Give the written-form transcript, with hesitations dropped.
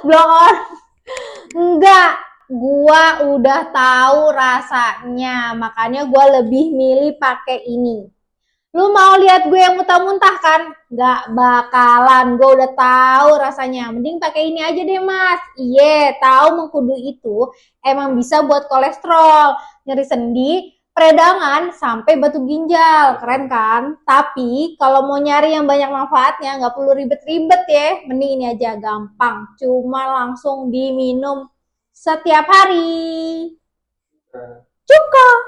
Blow on. Enggak, gua udah tahu rasanya, makanya gua lebih milih pakai ini. Lu mau lihat gue yang muntah-muntah kan? Nggak bakalan, gue udah tahu rasanya. Mending pakai ini aja deh mas. Iya, tahu mengkudu itu emang bisa buat kolesterol, nyeri sendi, peredangan, sampai batu ginjal. Keren kan? Tapi kalau mau nyari yang banyak manfaatnya, nggak perlu ribet-ribet ya. Mending ini aja, gampang. Cuma langsung diminum setiap hari. Cukup.